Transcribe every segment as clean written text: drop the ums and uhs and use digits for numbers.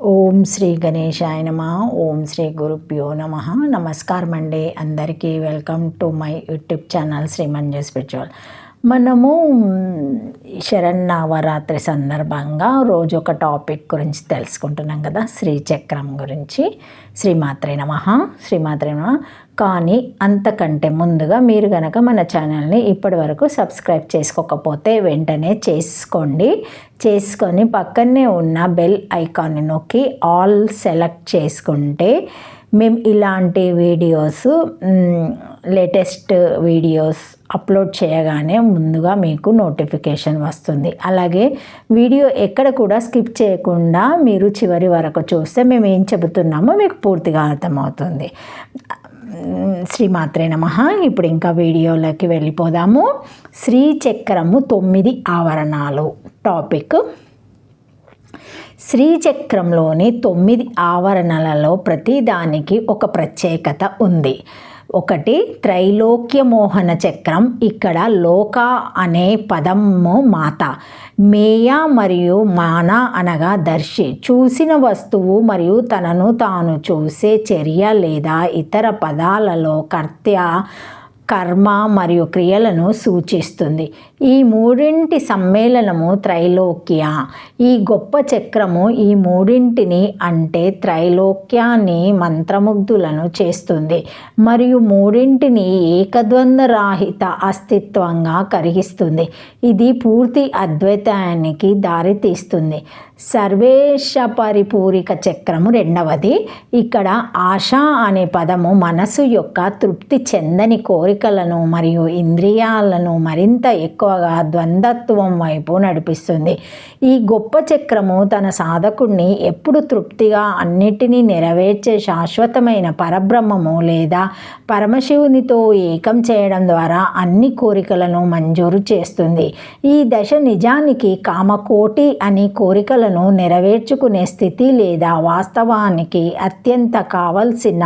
ఓం శ్రీ గణేశాయ నమః. ఓం శ్రీ గురుభ్యో నమః. నమస్కారం అండి అందరికీ. Welcome to my YouTube channel Sri Manju spiritual. మనము శరన్నవరాత్రి సందర్భంగా రోజు ఒక టాపిక్ గురించి తెలుసుకుంటున్నాం కదా, శ్రీచక్రం గురించి. శ్రీమాత్రే నమః. శ్రీమాత్రే నమః. కానీ అంతకంటే ముందుగా మీరు కనుక మన ఛానల్ని ఇప్పటి వరకు సబ్స్క్రైబ్ చేసుకోకపోతే వెంటనే చేసుకొని పక్కనే ఉన్న బెల్ ఐకాన్ని నొక్కి ఆల్ సెలెక్ట్ చేసుకుంటే మేము ఇలాంటి వీడియోస్, లేటెస్ట్ వీడియోస్ అప్లోడ్ చేయగానే ముందుగా మీకు నోటిఫికేషన్ వస్తుంది. అలాగే వీడియో ఎక్కడ కూడా స్కిప్ చేయకుండా మీరు చివరి వరకు చూస్తే మేము ఏం చెబుతున్నామో మీకు పూర్తిగా అర్థమవుతుంది. శ్రీమాత్రే నమః. ఇప్పుడు ఇంకా వీడియోలోకి వెళ్ళిపోదాము. శ్రీచక్రము 9 ఆవరణాలు టాపిక్. శ్రీచక్రంలోని 9 ఆవరణలలో ప్రతిదానికి ఒక ప్రత్యేకత ఉంది. ఒకటి త్రైలోక్య మోహన చక్రం. ఇక్కడ లోక అనే పదము మాత, మేయ మరియు మాన అనగా దర్శి, చూసిన వస్తువు మరియు తనను తాను చూసే చర్య లేదా ఇతర పదాలలో కర్మ మరియు క్రియలను సూచిస్తుంది. ఈ మూడింటి సమ్మేళనము త్రైలోక్య. ఈ గొప్ప చక్రము ఈ మూడింటిని అంటే త్రైలోక్యాన్ని మంత్రముగ్ధులను చేస్తుంది మరియు మూడింటిని ఏకద్వంద్వరహిత అస్తిత్వంగా కరిగిస్తుంది. ఇది పూర్తి అద్వైతానికి దారితీస్తుంది. సర్వేశ పరిపూరిక చక్రము రెండవది. ఇక్కడ ఆశ అనే పదము మనసు యొక్క తృప్తి చెందని కోరికలను మరియు ఇంద్రియాలను మరింత ఎక్కువగా ద్వంద్వత్వం వైపు నడిపిస్తుంది. ఈ గొప్ప చక్రము తన సాధకుడిని ఎప్పుడు తృప్తిగా అన్నిటినీ నెరవేర్చే శాశ్వతమైన పరబ్రహ్మము లేదా పరమశివునితో ఏకం చేయడం ద్వారా అన్ని కోరికలను మంజూరు చేస్తుంది. ఈ దశ నిజానికి కామకోటి అని కోరికలను నెరవేర్చుకునే స్థితి లేదా వాస్తవానికి అత్యంత కావలసిన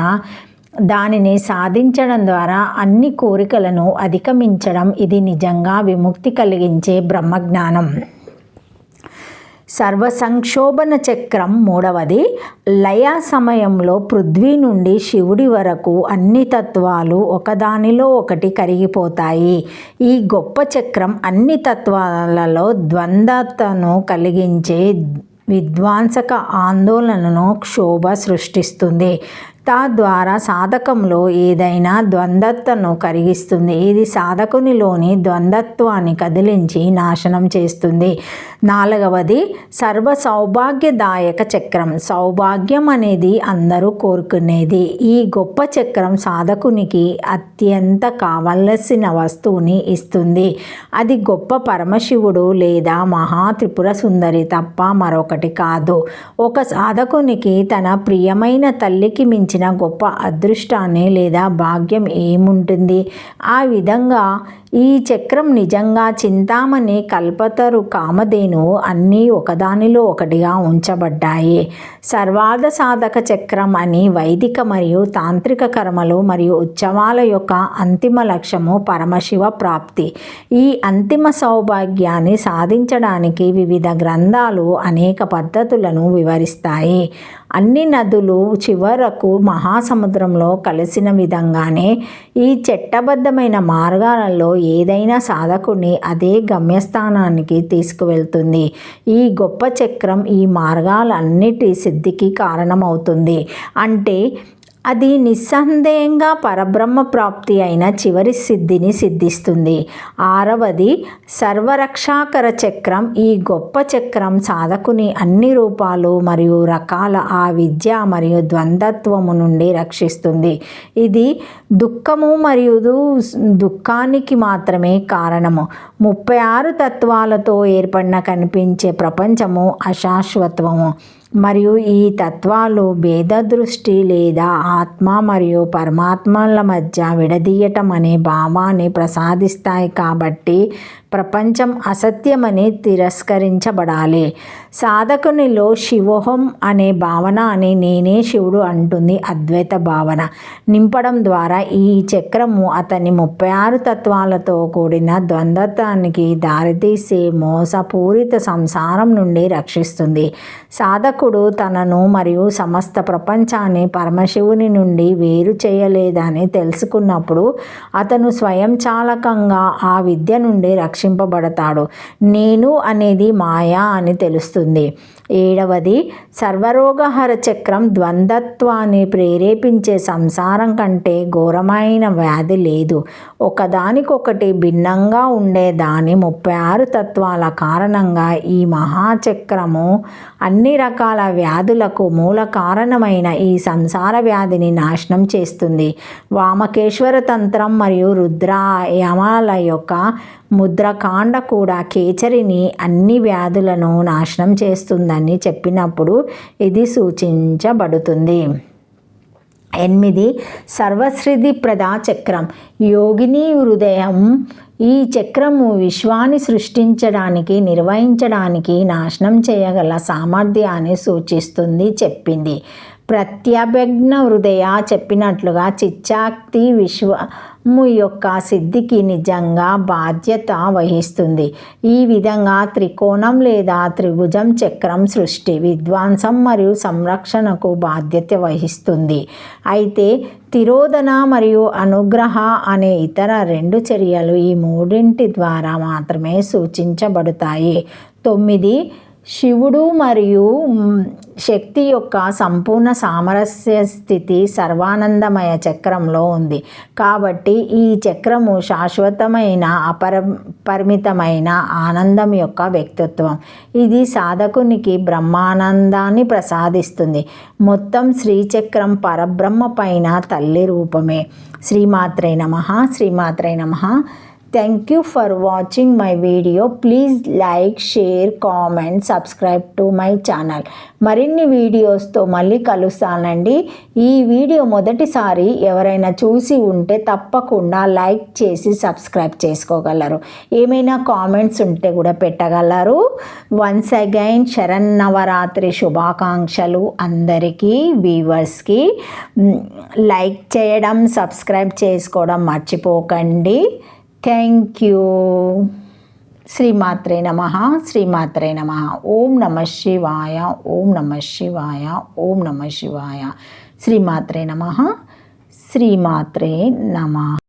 దానిని సాధించడం ద్వారా అన్ని కోరికలను అధిగమించడం. ఇది నిజంగా విముక్తి కలిగించే బ్రహ్మజ్ఞానం. సర్వసంక్షోభన చక్రం మూడవది. లయ సమయంలో పృథ్వీ నుండి శివుడి వరకు అన్ని తత్వాలు ఒకదానిలో ఒకటి కరిగిపోతాయి. ఈ గొప్ప చక్రం అన్ని తత్వాలలో ద్వంద్వతను కలిగించే విధ్వంసక ఆందోళనను క్షోభ సృష్టిస్తుంది. తద్వారా సాధకంలో ఏదైనా ద్వంద్వతను కరిగిస్తుంది. ఇది సాధకునిలోని ద్వంద్వత్వాన్ని కదిలించి నాశనం చేస్తుంది. నాలుగవది సర్వ సౌభాగ్యదాయక చక్రం. సౌభాగ్యం అనేది అందరూ కోరుకునేది. ఈ గొప్ప చక్రం సాధకునికి అత్యంత కావలసిన వస్తువుని ఇస్తుంది. అది గొప్ప పరమశివుడు లేదా మహా త్రిపుర సుందరి తప్ప మరొకటి కాదు. ఒక సాధకునికి తన ప్రియమైన తల్లికి మించిన గొప్ప అదృష్టాన్ని లేదా భాగ్యం ఏముంటుంది? ఆ విధంగా ఈ చక్రం నిజంగా చింతామణి, కల్పతరు, కామధేను అన్నీ ఒకదానిలో ఒకటిగా ఉంచబడ్డాయి. సర్వార్థ సాధక చక్రం అని వైదిక మరియు తాంత్రిక కర్మలు మరియు ఉత్సవాల యొక్క అంతిమ లక్ష్యము పరమశివ ప్రాప్తి. ఈ అంతిమ సౌభాగ్యాన్ని సాధించడానికి వివిధ గ్రంథాలు అనేక పద్ధతులను వివరిస్తాయి. అన్ని నదులు చివరకు మహాసముద్రంలో కలిసిన విధంగానే ఈ చట్టబద్ధమైన మార్గాలలో ఏదైనా సాధకుడిని అదే గమ్యస్థానానికి తీసుకువెళ్తుంది. ఈ గొప్ప చక్రం ఈ మార్గాలన్నిటి సిద్ధికి కారణమవుతుంది. అంటే అది నిస్సందేహంగా పరబ్రహ్మ ప్రాప్తి అయిన చివరి సిద్ధిని సిద్ధిస్తుంది. ఆరవది సర్వరక్షాకర చక్రం. ఈ గొప్ప చక్రం సాధకుని అన్ని రూపాలు మరియు రకాల ఆ విద్య మరియు ద్వంద్వత్వము నుండి రక్షిస్తుంది. ఇది దుఃఖము మరియు దుఃఖానికి మాత్రమే కారణము. 36 తత్వాలతో ఏర్పడిన కనిపించే ప్రపంచము అశాశ్వతము మరియు ఈ తత్వాలు భేద దృష్టి లేదా ఆత్మ మరియు పరమాత్మల మధ్య విడదీయటం అనే భావాన్ని ప్రసాదిస్తాయి. కాబట్టి ప్రపంచం అసత్యమని తిరస్కరించబడాలి. సాధకునిలో శివోహం అనే భావన అని నేనే శివుడు అంటుంది అద్వైత భావన నింపడం ద్వారా ఈ చక్రము అతని 36 తత్వాలతో కూడిన ద్వంద్వత్వానికి దారితీసే మోసపూరిత సంసారం నుండి రక్షిస్తుంది. సాధకుడు తనను మరియు సమస్త ప్రపంచాన్ని పరమశివుని నుండి వేరు చేయలేదని తెలుసుకున్నప్పుడు అతను స్వయంచాలకంగా ఆ విద్య నుండి రక్షింపబడతాడు. నేను అనేది మాయా అని తెలుస్తుంది. 7వది సర్వరోగహర చక్రం ద్వంద్వత్వాన్ని ప్రేరేపించే సంసారం కంటే ఘోరమైన వ్యాధి లేదు. ఒకదానికొకటి భిన్నంగా ఉండే దాని 36 తత్వాల కారణంగా ఈ మహాచక్రము అన్ని రకాల వ్యాధులకు మూల కారణమైన ఈ సంసార వ్యాధిని నాశనం చేస్తుంది. వామకేశ్వర తంత్రం మరియు రుద్రాయమాల యొక్క ముద్రకాండ కూడా కేచరిని అన్ని వ్యాధులను నాశనం చేస్తుందని చెప్పినప్పుడు ఇది సూచించబడుతుంది. 8 సర్వశ్రుతి ప్రదా చక్రం యోగిని హృదయం. ఈ చక్రము విశ్వాన్ని సృష్టించడానికి, నిర్వహించడానికి, నాశనం చేయగల సామర్థ్యాన్ని సూచిస్తుంది చెప్పింది. ప్రత్యభిజ్ఞ హృదయ చెప్పినట్లుగా చిచ్చాక్తి విశ్వము యొక్క సిద్ధికి నిజంగా బాధ్యత వహిస్తుంది. ఈ విధంగా త్రికోణం లేదా త్రిభుజం చక్రం సృష్టి, విధ్వంసం మరియు సంరక్షణకు బాధ్యత వహిస్తుంది. అయితే తిరోధన మరియు అనుగ్రహ అనే ఇతర 2 చర్యలు ఈ మూడింటి ద్వారా మాత్రమే సూచించబడతాయి. 9 శివుడు మరియు శక్తి యొక్క సంపూర్ణ సామరస్య స్థితి సర్వానందమయ చక్రంలో ఉంది. కాబట్టి ఈ చక్రము శాశ్వతమైన అపరిమితమైన ఆనందం యొక్క వ్యక్తిత్వం. ఇది సాధకునికి బ్రహ్మానందాన్ని ప్రసాదిస్తుంది. మొత్తం శ్రీచక్రం పరబ్రహ్మ పైన తల్లి రూపమే. శ్రీమాత్రే నమః. శ్రీమాత్రే నమః. Thank you for watching my video. Please like, share, comment, subscribe to my channel. మరిన్ని వీడియోస్తో మళ్ళీ కలుస్తానండి. ఈ వీడియో మొదటిసారి ఎవరైనా చూసి ఉంటే తప్పకుండా లైక్ చేసి సబ్స్క్రైబ్ చేసుకోగలరు. ఏమైనా కామెంట్స్ ఉంటే కూడా పెట్టగలరు. వన్స్ అగైన్ శరన్నవరాత్రి శుభాకాంక్షలు అందరికీ. వ్యూవర్స్కి లైక్ చేయడం, సబ్స్క్రైబ్ చేసుకోవడం మర్చిపోకండి. Thank you. శ్రీమాత్రే నమః. శ్రీమాత్రే నమః. ఓం నమః శివాయ. ఓం నమః శివాయ. ఓం నమః శివాయ. శ్రీమాత్రే నమః. శ్రీమాత్రే నమః.